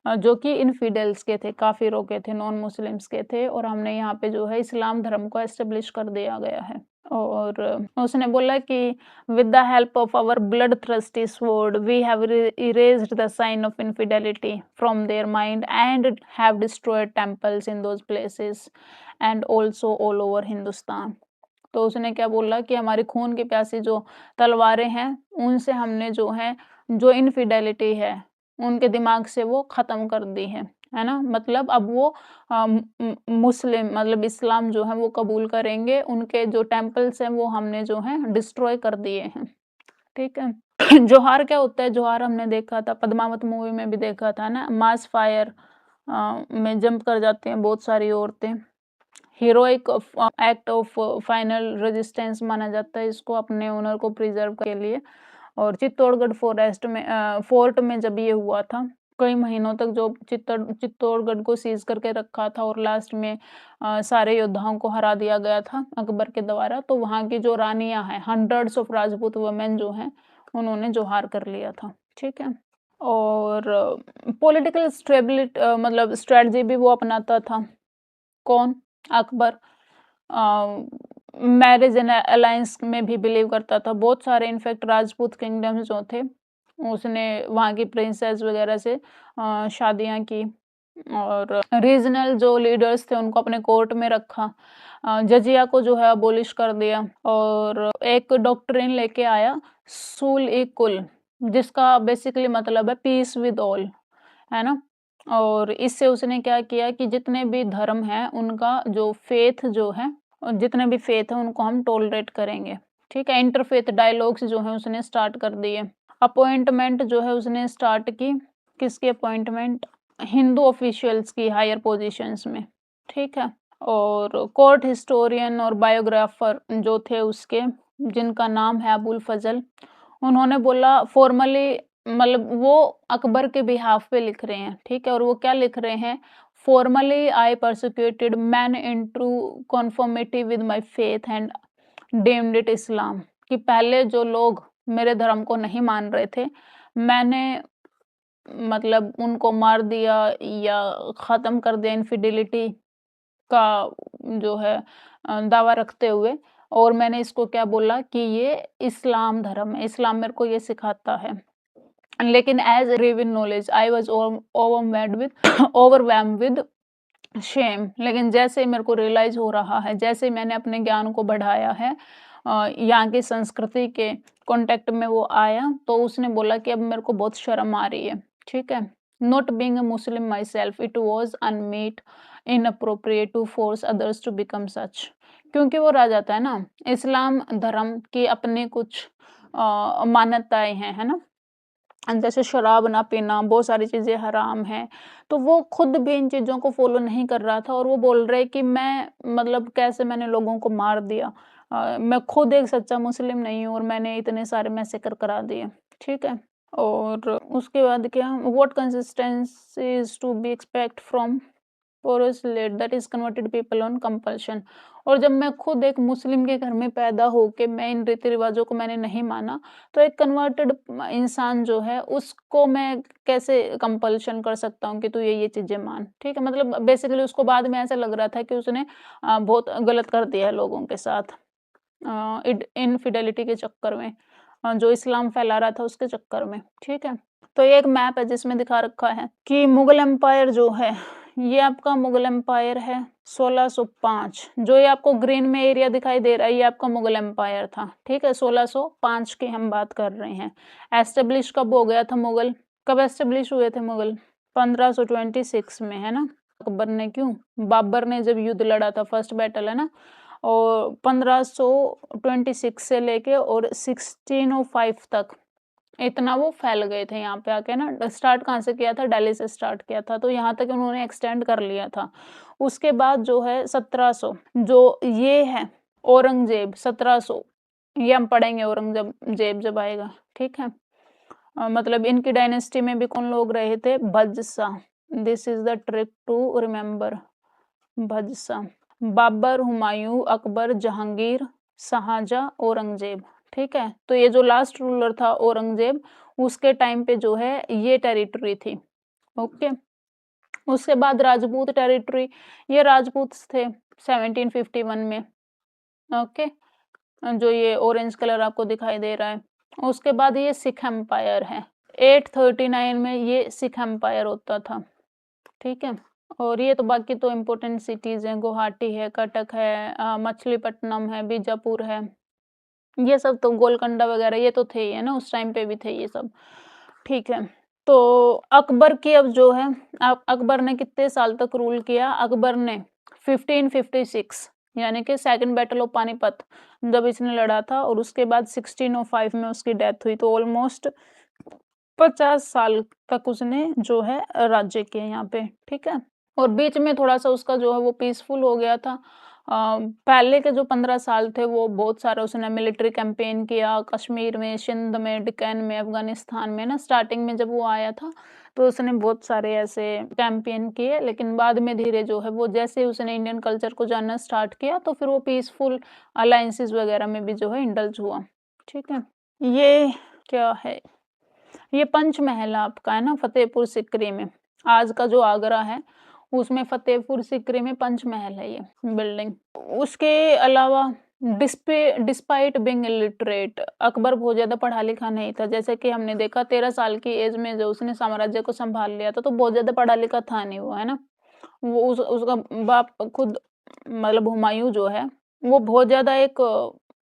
जो कि इनफिडेल्स के थे, काफिरों के थे, नॉन मुस्लिम्स के थे। और हमने यहाँ पे जो है इस्लाम धर्म को एस्टेब्लिश कर दिया गया है। और उसने बोला कि with the help of our blood thirsty sword we have erased the sign of infidelity from their mind and have destroyed temples in those places and also all over Hindustan. तो उसने क्या बोला कि हमारी खून की प्यासी जो तलवारें हैं उनसे हमने जो है जो इनफिडेलिटी है उनके दिमाग से वो ख़त्म कर दी है ना? मतलब अब वो मुस्लिम मतलब इस्लाम जो है वो कबूल करेंगे, उनके जो टेम्पल्स हैं वो हमने जो है डिस्ट्रॉय कर दिए हैं, ठीक है? जोहार क्या होता है? जोहार हमने देखा था, पद्मावत मूवी में भी देखा था ना, मास फायर में जंप कर जाती हैं बहुत सारी औरतें। Heroic act of final resistance माना जाता है इसको, अपने ओनर को प्रिजर्व के लिए। और चित्तौड़गढ़ फॉरेस्ट में फोर्ट में जब ये हुआ था, कई महीनों तक जो चित्तौड़गढ़ को सीज करके रखा था और लास्ट में सारे योद्धाओं को हरा दिया गया था अकबर के द्वारा। तो वहाँ की जो रानियां हैं, हंड्रेड्स ऑफ राजपूत वुमेन जो हैं, उन्होंने जोहार कर लिया था। ठीक है। और पॉलिटिकल स्टेबिलिटी मतलब स्ट्रेटजी भी वो अपनाता था। कौन? अकबर। मैरिज एंड अलायंस में भी बिलीव करता था। बहुत सारे इनफैक्ट राजपूत किंगडम्स जो थे, उसने वहाँ की प्रिंसेस वगैरह से शादियाँ की और रीजनल जो लीडर्स थे उनको अपने कोर्ट में रखा। जजिया को जो है अबोलिश कर दिया और एक डॉक्ट्रिन लेके आया, सूल ई कुल, जिसका बेसिकली मतलब है पीस विद ऑल, है ना? और इससे उसने क्या किया कि जितने भी धर्म हैं उनका जो फेथ जो है, और जितने भी फेथ हैं उनको हम टॉलरेट करेंगे। ठीक है। इंटरफेथ डायलॉग्स जो है उसने स्टार्ट कर दिए। अपॉइंटमेंट जो है उसने स्टार्ट की, किसकी अपॉइंटमेंट? हिंदू ऑफिशियल्स की हायर पोजीशंस में। ठीक है। और कोर्ट हिस्टोरियन और बायोग्राफर जो थे उसके, जिनका नाम है अबुल फजल, उन्होंने बोला फॉर्मली, मतलब वो अकबर के बिहाफ पे लिख रहे हैं। ठीक है। और वो क्या लिख रहे हैं? Formally I persecuted man into conformity with my faith and deemed it Islam. कि पहले जो लोग मेरे धर्म को नहीं मान रहे थे, मैंने मतलब उनको मार दिया या खत्म कर दिया इनफिडेलिटी का जो है दावा रखते हुए, और मैंने इसको क्या बोला कि ये इस्लाम धर्म है, इस्लाम मेरे को ये सिखाता है। लेकिन as in knowledge I was overwhelmed with shame. लेकिन जैसे मेरे को रियलाइज हो रहा है, जैसे मैंने अपने ज्ञान को बढ़ाया है, यहाँ की संस्कृति के कांटेक्ट में वो आया, तो उसने बोला कि अब मेरे को बहुत शर्म आ रही है। ठीक है। Not being a Muslim myself, it was unmeet inappropriate to force others to become such. क्योंकि वो रह जाता है ना, इस्लाम धर्म की अपनी कुछ मान्यताएं हैं, है ना? जैसे शराब ना पीना, बहुत सारी चीज़ें हराम हैं। तो वो खुद भी इन चीज़ों को फ़ॉलो नहीं कर रहा था और वो बोल रहे कि मैं मतलब कैसे मैंने लोगों को मार दिया। मैं खुद एक सच्चा मुस्लिम नहीं हूँ और मैंने इतने सारे मैसेकर करा दिए। ठीक है। और उसके बाद क्या, what consistencies to be expect from Porus let that is converted people on compulsion. और जब मैं खुद एक मुस्लिम के घर में पैदा होके मैं इन रीति-रिवाज़ों को मैंने नहीं माना, तो एक कन्वर्टेड इंसान जो है उसको मैं कैसे कंपल्शन कर सकता हूँ कि तू ये चीज़ें मान। ठीक है। मतलब बेसिकली उसको बाद में ऐसा लग रहा था कि उसने बहुत गलत कर दिया है लोगों के साथ, इनफिडेलिटी के चक्कर में, जो इस्लाम फैला रहा था उसके चक्कर में। ठीक है। तो ये एक मैप है जिसमें दिखा रखा है कि मुगल एम्पायर जो है, ये आपका मुगल एम्पायर है 1605। जो ये आपको ग्रीन में एरिया दिखाई दे रहा है, ये आपका मुगल एम्पायर था। ठीक है। 1605 की हम बात कर रहे हैं। एस्टेब्लिश कब हो गया था मुगल? कब एस्टेब्लिश हुए थे मुगल? 1526 में, है ना? अकबर ने क्यों? बाबर ने जब युद्ध लड़ा था, फर्स्ट बैटल, है ना? और 1526 से लेके और 1605 तक इतना वो फैल गए थे यहाँ पे आके ना। स्टार्ट कहाँ से किया था? दिल्ली से स्टार्ट किया था, तो यहाँ तक उन्होंने एक्सटेंड कर लिया था। उसके बाद जो है 1700, जो ये है औरंगजेब 1700, ये हम पढ़ेंगे औरंगजेब जब आएगा। ठीक है। मतलब इनकी डायनेस्टी में भी कौन लोग रहे थे? भज्ज-शाह। This is the trick to remember, भज्ज-शाह। बाबर, हुमायूं, अकबर, जहांगीर, शाहजहां, औरंगजेब। ठीक है। तो ये जो लास्ट रूलर था औरंगजेब, उसके टाइम पे जो है ये टेरिटरी थी। ओके। उसके बाद राजपूत टेरिटरी, ये राजपूत थे 1751 में। ओके। जो ये ऑरेंज कलर आपको दिखाई दे रहा है। उसके बाद ये सिख एम्पायर है। 839 में ये सिख एम्पायर होता था। ठीक है। और ये तो बाकी तो इम्पोर्टेंट सिटीज़ हैं, गुवाहाटी है, कटक है, मछलीपट्टनम है, बीजापुर है। ये सब तो गोलकंडा वगैरह ये तो थे ही, है ना? उस टाइम पे भी थे ये सब। ठीक है। तो अकबर की अब जो है, अकबर ने कितने साल तक रूल किया? अकबर ने 1556 यानी कि सेकंड बैटल ऑफ पानीपत जब इसने लड़ा था, और उसके बाद 1605 में उसकी डेथ हुई। तो ऑलमोस्ट 50 साल तक उसने जो है राज्य किया यहाँ पे, ठीक है। और बीच में थोड़ा-सा उसका जो है वो पीसफुल हो गया था। पहले के जो 15 साल थे वो बहुत सारा उसने मिलिट्री कैंपेन किया, कश्मीर में, सिंध में, डेक्कन में, अफ़गानिस्तान में ना। स्टार्टिंग में जब वो आया था तो उसने बहुत सारे ऐसे कैंपेन किए, लेकिन बाद में धीरे जो है वो जैसे उसने इंडियन कल्चर को जानना स्टार्ट किया तो फिर वो पीसफुल अलायंसेस वगैरह में भी जो है इंडल्ज हुआ, ठीक है। ये क्या है? ये पंचमहल आपका है ना, फतेहपुर सिकरी में। आज का जो आगरा है उसमें फतेहपुर सिकरी में पंचमहल है ये बिल्डिंग। उसके अलावा डिस्पाइट बीइंग इलिटरेट, अकबर बहुत ज़्यादा पढ़ा-लिखा नहीं था। जैसे कि हमने देखा 13 साल की एज में जो उसने साम्राज्य को सँभाल लिया था, तो बहुत ज़्यादा पढ़ा-लिखा था नहीं वो, है ना? वो उसका बाप खुद मतलब हुमायूँ जो है, वो बहुत ज़्यादा एक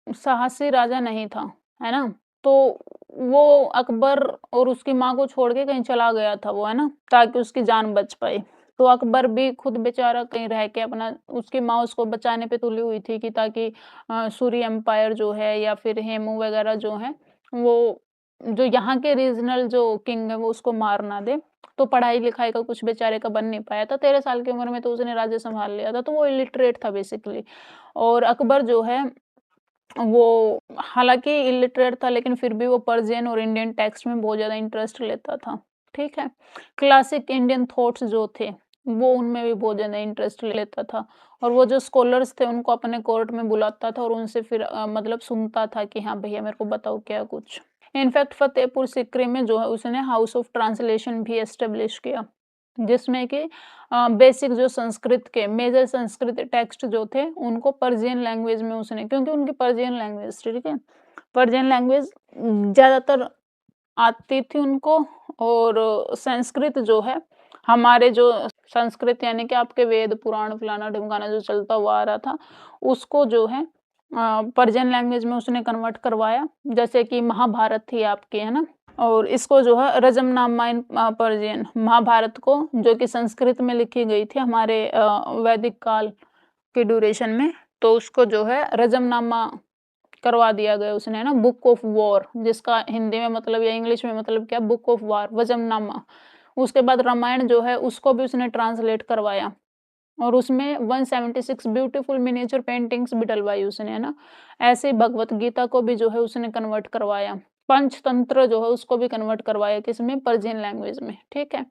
साहसी राजा नहीं था, है ना? तो वो अकबर और उसकी माँ को छोड़ के कहीं चला गया था वो, है ना? ताकि उसकी जान बच पाए। तो अकबर भी खुद बेचारा कहीं रह के अपना, उसकी माँ उसको बचाने पे तुली हुई थी कि ताकि सूरी एम्पायर जो है या फिर हेमू वगैरह जो हैं, वो जो यहाँ के रीजनल जो किंग है वो उसको मार ना दे। तो पढ़ाई-लिखाई का कुछ बेचारे का बन नहीं पाया था। 13 साल की उम्र में तो उसने राज्य सँभाल लिया था, तो वो इलिटरेट था बेसिकली। और अकबर जो है वो हालाँकि इलिटरेट था, लेकिन फिर भी वो पर्शियन और इंडियन टेक्स्ट में बहुत ज़्यादा इंटरेस्ट लेता था, ठीक है। क्लासिक इंडियन थॉट्स जो थे, वो उनमें भी बहुत ज़्यादा इंटरेस्ट लेता था, और वो जो स्कॉलर्स थे उनको अपने कोर्ट में बुलाता था और उनसे फिर मतलब सुनता था कि हाँ भैया मेरे को बताओ क्या कुछ। इनफैक्ट फतेहपुर सीकरी में जो है उसने हाउस ऑफ ट्रांसलेशन भी एस्टेब्लिश किया, जिसमें कि बेसिक जो संस्कृत के मेजर संस्कृत टेक्स्ट जो थे उनको पर्शियन लैंग्वेज में उसने, क्योंकि उनकी पर्शियन लैंग्वेज थी, ठीक है। पर्शियन लैंग्वेज ज़्यादातर आती थी उनको, और संस्कृत जो है हमारे जो संस्कृत यानी कि आपके वेद, पुराण, फलाना-ढिमकाना जो चलता हुआ आ रहा था, उसको जो है पर्शियन लैंग्वेज में उसने कन्वर्ट करवाया। जैसे कि महाभारत थी आपकी, है ना? और इसको जो है रजमनामा इन पर्शियन, महाभारत को जो कि संस्कृत में लिखी गई थी हमारे वैदिक काल के ड्यूरेशन में, तो उसको जो है रजमनामा करवा दिया गया उसने, है ना? बुक ऑफ वॉर, जिसका हिंदी में मतलब या इंग्लिश में मतलब क्या, बुक ऑफ वॉर, वजमनामा। उसके बाद रामायण जो है उसको भी उसने ट्रांसलेट करवाया, और उसमें 176 ब्यूटीफुल मिनिएचर पेंटिंग्स भी डलवाई उसने, है ना? ऐसे ही भगवत गीता को भी जो है उसने कन्वर्ट करवाया। पंचतंत्र जो है उसको भी कन्वर्ट करवाया, किसमें? पर्शियन लैंग्वेज में, ठीक है।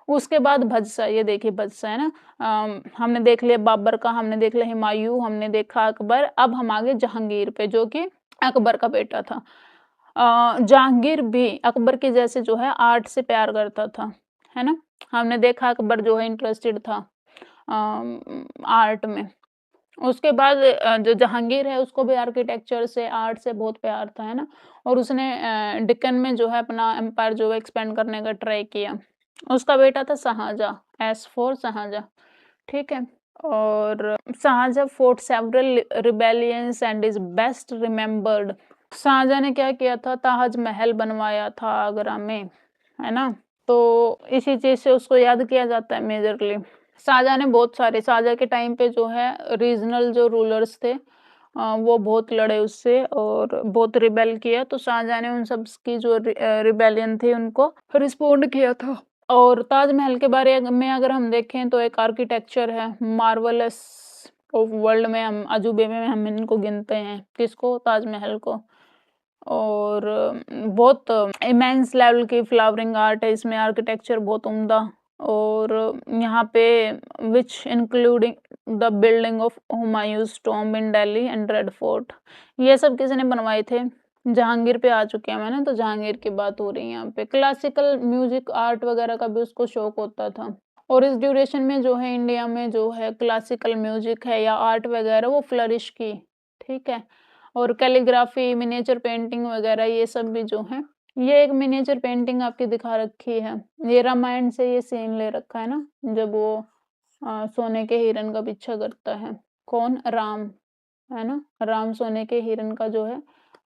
उसके बाद भदसा, ये देखिए भदसा, है ना? हमने देख लिया बाबर का, हमने देख लिया हुमायूँ, हमने देखा अकबर, अब हम आगे जहांगीर पे जो कि अकबर का बेटा था। जहांगीर भी अकबर के जैसे जो है आर्ट से प्यार करता था, है ना? हमने देखा अकबर जो है इंटरेस्टेड था आर्ट में। उसके बाद जो जहांगीर है उसको भी आर्किटेक्चर से, आर्ट से बहुत प्यार था, है ना? और उसने डेक्कन में जो है अपना एम्पायर जो है एक्सपेंड करने का ट्राई किया। उसका बेटा था शाहजहाँ, एस फॉर शाहजहाँ, ठीक है? और Shahjahan fought several rebellions and is best remembered. Shahjahan ने क्या किया था? ताजमहल बनवाया था आगरा में, है ना? तो इसी चीज़ से उसको याद किया जाता है मेजरली। शाहजहाँ ने बहुत सारे, शाहजहाँ के टाइम पे जो है रीजनल जो रूलर्स थे वो बहुत लड़े उससे और बहुत रिबेल किया, तो शाहजहाँ ने उन सब की जो रिबेलियन थी उनको रिस्पोंड किया था। और ताजमहल के बारे में अगर हम देखें तो एक आर्किटेक्चर है मार्वलस ऑफ वर्ल्ड में, हम अजूबे में हम इनको गिनते हैं, किसको? ताजमहल को। और बहुत इमेंस लेवल की फ्लावरिंग आर्ट है इसमें, आर्किटेक्चर बहुत उम्दा। और यहाँ पे which including the building of Humayun's tomb in Delhi and red fort, ये सब किसने बनवाए थे? जहांगीर पे आ चुके हैं मैंने, तो जहांगीर की बात हो रही है यहाँ पे। क्लासिकल म्यूजिक आर्ट वगैरह का भी उसको शौक होता था, और इस ड्यूरेशन में जो है इंडिया में जो है क्लासिकल म्यूजिक है या आर्ट वगैरह वो फ्लरिश की, ठीक है। और कैलीग्राफी, मिनिएचर पेंटिंग वगैरह ये सब भी जो है, ये एक मिनिएचर पेंटिंग आपकी दिखा रखी है, ये रामायण से ये सीन ले रखा है ना, जब वो सोने के हिरन का पीछा करता है। कौन? राम, है ना? राम सोने के हिरन का जो है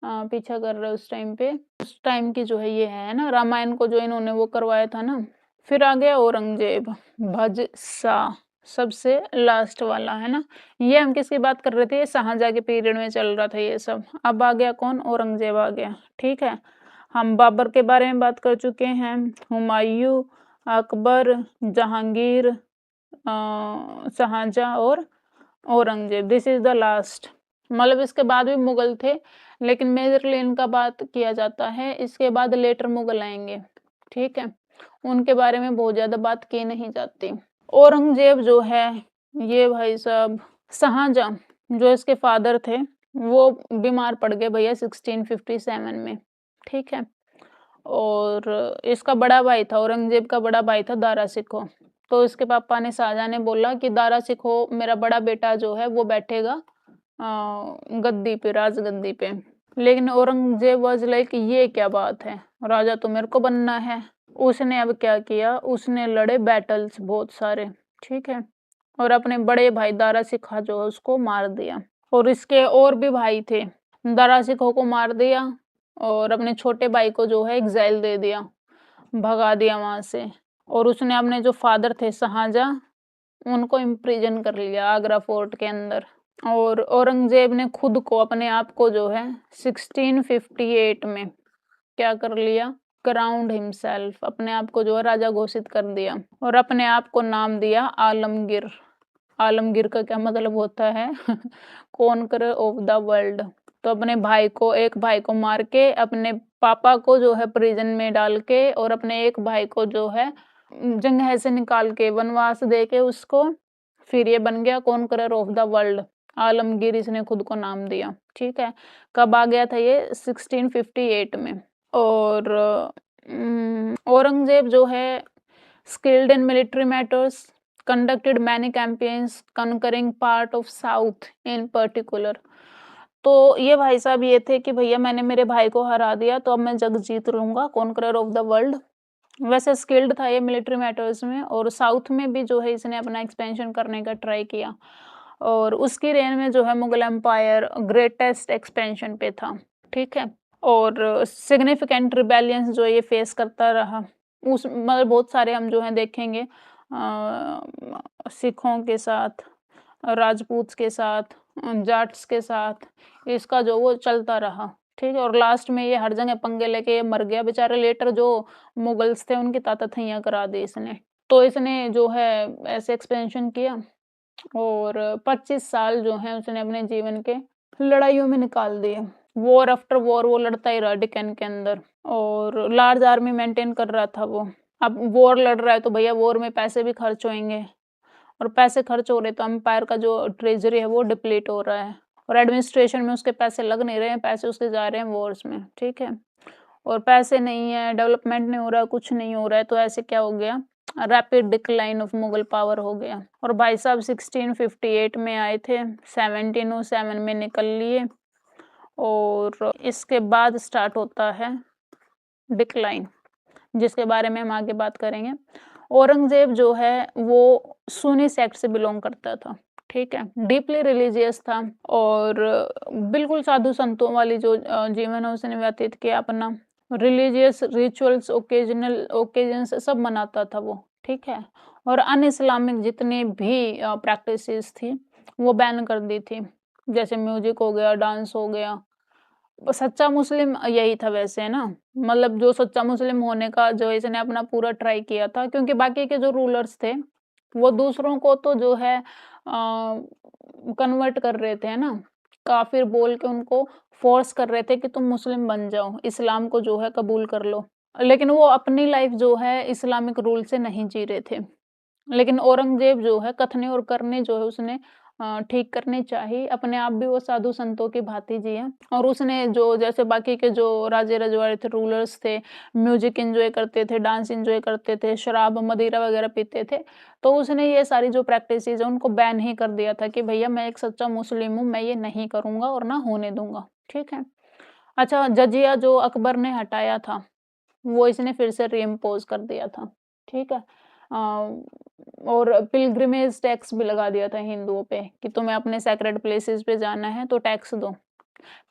पीछा कर रहा है उस टाइम पे, उस टाइम की जो है ये है ना, रामायण को जो इन्होंने वो करवाया था ना। फिर आ गया औरंगजेब, भज सा सबसे लास्ट वाला है ना। ये हम किसकी बात कर रहे थे, ये शाहजहां के पीरियड में चल रहा था ये सब। अब आ गया कौन, औरंगजेब आ गया। ठीक है, हम बाबर के बारे में बात कर चुके हैं, हुमायूं, अकबर, जहांगीर, शाहजहां और Aurangzeb. This is the last. मतलब इसके बाद भी मुगल थे, लेकिन मेजरली इनका बात किया जाता है। इसके बाद लेटर मुगल आएंगे। ठीक है, उनके बारे में बहुत ज्यादा बात की नहीं जाती। औरंगजेब जो है ये भाई साहब, शाहजहां जो इसके फादर थे वो बीमार पड़ गए भैया 1657 में। ठीक है, और इसका बड़ा भाई था, औरंगजेब का बड़ा भाई था दारा सिखो। तो इसके पापा ने, शाहजहां ने बोला कि दारा सिखो मेरा बड़ा बेटा जो है वो बैठेगा गद्दी पे, राज गद्दी पे। लेकिन औरंगजेब वाज लाइक ये क्या बात है, राजा तो मेरे को बनना है। उसने अब क्या किया, उसने लड़े बैटल्स बहुत सारे। ठीक है, और अपने बड़े भाई दारा सिखा जो है उसको मार दिया। और इसके और भी भाई थे, दारा सिखो को मार दिया और अपने छोटे भाई को जो है एग्जाइल दे दिया, भगा दिया वहां से। और उसने अपने जो फादर थे शाहजहां, उनको इम्प्रिजन कर लिया आगरा फोर्ट के अंदर। और औरंगजेब ने खुद को, अपने आप को जो है 1658 में क्या कर लिया, क्राउंड हिमसेल्फ, अपने आप को जो है राजा घोषित कर दिया और अपने आप को नाम दिया आलमगीर। आलमगीर का क्या मतलब होता है कॉन्करर ऑफ द वर्ल्ड। तो अपने भाई को, एक भाई को मार के, अपने पापा को जो है प्रिजन में डाल के, और अपने एक भाई को जो है जंगह से निकाल के, वनवास दे के उसको, फिर ये बन गया conqueror of the world. Alamgir इसने खुद को नाम दिया। ठीक है, कब आ गया था ये, 1658 में। और औरंगजेब जो है skilled in military matters, conducted many campaigns conquering part of south in particular। तो ये भाई साहब ये थे कि भैया मैंने मेरे भाई को हरा दिया तो अब मैं जग जीत लूंगा, कॉन्करर ऑफ द वर्ल्ड। वैसे स्किल्ड था ये मिलिट्री मैटर्स में, और साउथ में भी जो है इसने अपना एक्सपेंशन करने का ट्राई किया। और उसकी रेन में जो है मुगल एम्पायर ग्रेटेस्ट एक्सपेंशन पे था। ठीक है, और सिग्निफिकेंट रिबेलियंस जो ये फेस करता रहा। उस मतलब बहुत सारे हम जो हैं देखेंगे, सिखों के साथ, राजपूत के साथ, जाट्स के साथ, इसका जो वो चलता रहा। ठीक है, और लास्ट में ये हर जगह पंगे लेके ये मर गया बेचारे। लेटर जो मुगल्स थे उनकी ताकतैया करा दी इसने। तो इसने जो है ऐसे एक्सपेंशन किया, और 25 साल जो है उसने अपने जीवन के लड़ाइयों में निकाल दिए। वॉर आफ्टर वॉर वो लड़ता ही रहा डेक्कन के अंदर, और लार्ज आर्मी मेंटेन कर रहा था वो। अब वॉर लड़ रहा है तो भैया वॉर में पैसे भी खर्च होंगे, और पैसे खर्च हो रहे तो एम्पायर का जो ट्रेजरी है वो डिप्लीट हो रहा है, और एडमिनिस्ट्रेशन में उसके पैसे लग नहीं रहे हैं, पैसे उसके जा रहे हैं वॉर्स में। ठीक है, और पैसे नहीं है, डेवलपमेंट नहीं हो रहा, कुछ नहीं हो रहा है, तो ऐसे क्या हो गया, rapid decline of Mughal power हो गया। और भाई साहब 1658 में आए थे, 1707 में निकल लिए, और इसके बाद स्टार्ट होता है डिक्लाइन, जिसके बारे में हम आगे बात करेंगे। औरंगजेब जो है वो सुन्नी सेक्ट से बिलोंग करता था। ठीक है, डीपली रिलीजियस था, और बिल्कुल साधु संतों वाली जो जीवन है उसने व्यतीत किया अपना। रिलीजियस रिचुअल्स, ओकेजन्स सब मनाता था वो। ठीक है, और अन इस्लामिक जितनी भी प्रैक्टिसेस थी वो बैन कर दी थी, जैसे म्यूजिक हो गया, डांस हो गया। सच्चा मुस्लिम यही था वैसे, है ना। मतलब जो सच्चा मुस्लिम होने का जो इसने अपना पूरा ट्राई किया था, क्योंकि बाकी के जो रूलर्स थे वो दूसरों को तो जो है कन्वर्ट कर रहे थे, है ना, काफिर बोल के उनको फोर्स कर रहे थे कि तुम मुस्लिम बन जाओ, इस्लाम को जो है कबूल कर लो। लेकिन वो अपनी लाइफ जो है इस्लामिक रूल से नहीं जी रहे थे। लेकिन औरंगजेब जो है कथनी और करनी जो है उसने ठीक करनी चाहिए। अपने आप भी वो साधु संतों की भांति जिए, और उसने जो जैसे बाकी के जो राजे रजवाड़े थे, रूलर्स थे, म्यूजिक एंजॉय करते थे, डांस एंजॉय करते थे, शराब मदिरा वगैरह पीते थे, तो उसने ये सारी जो प्रैक्टिसेस है उनको बैन ही कर दिया था कि भैया मैं एक सच्चा मुस्लिम हूँ, मैं ये नहीं करूंगा और ना होने दूंगा। ठीक है, अच्छा, जजिया जो अकबर ने हटाया था वो इसने फिर से रीइम्पोज कर दिया था। ठीक है, और पिलग्रिमेज टैक्स भी लगा दिया था हिंदुओं पे कि तुम्हें अपने सैक्रेड प्लेसेस पे जाना है तो टैक्स दो।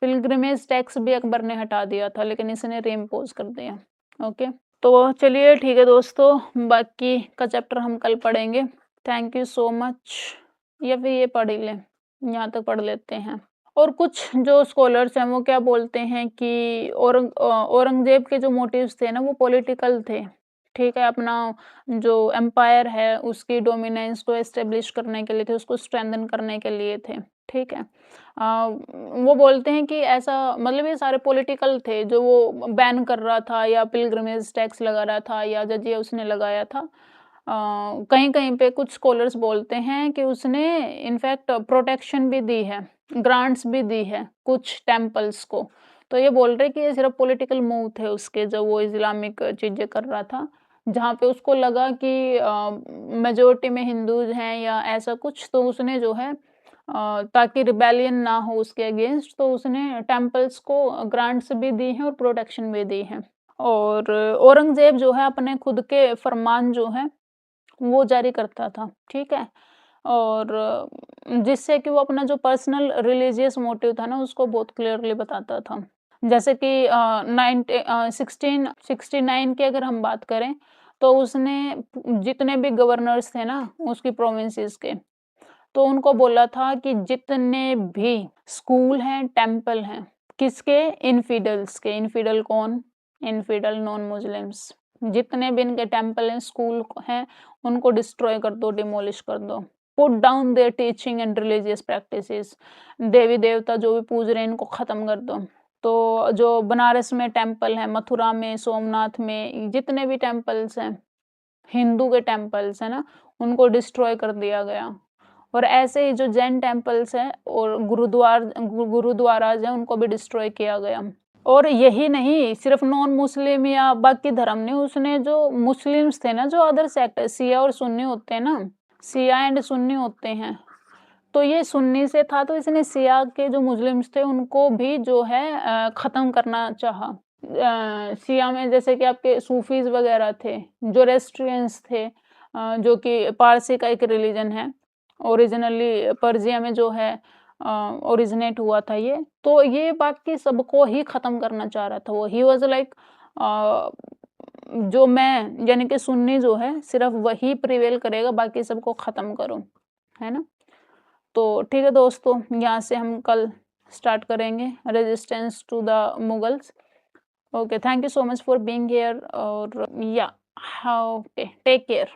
पिलग्रिमेज टैक्स भी अकबर ने हटा दिया था, लेकिन इसने रीइम्पोज कर दिया। ओके, तो चलिए ठीक है दोस्तों, बाकी का चैप्टर हम कल पढ़ेंगे। Thank you so much. या फिर ये पढ़ ही लें, यहाँ तक पढ़ लेते हैं। और कुछ जो स्कॉलर्स हैं वो क्या बोलते हैं कि औरंगज़ेब के जो मोटिव्स थे ना वो पॉलिटिकल थे, ठीक है? अपना जो एम्पायर है उसकी डोमिनेंस को एस्टेब्लिश करने के लिए थे, उसको स्ट्रेंथन करने के लिए थे, ठीक है? वो बोलते हैं कि ऐसा मतलब ये सारे पॉलिटिकल थे, जो वो बैन कर रहा था या पिलग्रिमेज टैक्स लगा रहा था या जजिया उसने लगाया था। कहीं-कहीं पे कुछ स्कॉलर्स बोलते हैं कि उसने इनफैक्ट प्रोटेक्शन भी दी है, ग्रांट्स भी दी है कुछ टेम्पल्स को। तो ये बोल रहे हैं कि ये सिर्फ़ पॉलिटिकल मूव थे उसके, जब वो इस्लामिक चीज़ें कर रहा था। जहाँ पे उसको लगा कि मेजॉरिटी में हिंदूज़ हैं या ऐसा कुछ, तो उसने जो है ताकि रिबेलियन ना हो उसके अगेंस्ट, तो उसने टेम्पल्स को ग्रांट्स भी दी हैं और प्रोटेक्शन भी दी है। और औरंगज़ेब जो है अपने खुद के फरमान जो हैं वो जारी करता था, ठीक है? और जिससे कि वो अपना जो पर्सनल रिलीजियस मोटिव था ना, उसको बहुत क्लियरली बताता था। जैसे कि 1669 की अगर हम बात करें, तो उसने जितने भी गवर्नर्स थे ना, उसकी प्रोविंसेस के, तो उनको बोला था कि जितने भी स्कूल हैं, टेम्पल हैं, किसके? इन्फिडल्स के। इन्फिडल कौन? इन्फिडल नॉन मुस्लिम्स। जितने भी इनके टेम्पल हैं, स्कूल हैं, उनको डिस्ट्रॉय कर दो, डिमोलिश कर दो। Put down there teaching and religious practices. देवी-देवता जो भी पूज रहे हैं, इनको खत्म कर दो। तो जो बनारस में टेम्पल है, मथुरा में, सोमनाथ में, जितने भी टेम्पल्स हैं, हिंदू के टेम्पल्स हैं ना, उनको डिस्ट्रॉय कर दिया गया। और ऐसे ही जो जैन टेम्पल्स हैं और गुरुद्वाराज़ हैं, उनको भी डिस्ट्रॉय किया गया। और यही नहीं, सिर्फ नॉन मुस्लिम या बाकी धर्म नहीं, उसने जो मुस्लिम्स थे ना, जो अदर सेक्ट शिया और सुन्नी होते हैं ना, शिया एंड सुन्नी होते हैं, तो ये सुन्नी से था, तो इसने शिया के जो मुस्लिम्स थे उनको भी जो है ख़त्म करना चाहा। शिया में जैसे कि आपके सूफ़ीज़ वगैरह थे, ज़ोरेस्ट्रियंस थे, जो कि पारसी का एक रिलीजन है। ओरिजिनली पर्शिया में जो है ओरिजिनेट हुआ था ये। तो ये बाकी सबको ही ख़त्म करना चाह रहा था वो। ही वाज़ लाइक जो मैं यानी कि सुन्नी जो है सिर्फ़ वही प्रिवेल करेगा, बाकी सबको ख़त्म करो, है ना? तो ठीक है दोस्तों, यहाँ से हम कल स्टार्ट करेंगे resistance to the Mughals. Okay, thank you so much for being here और या ओके, टेक केयर।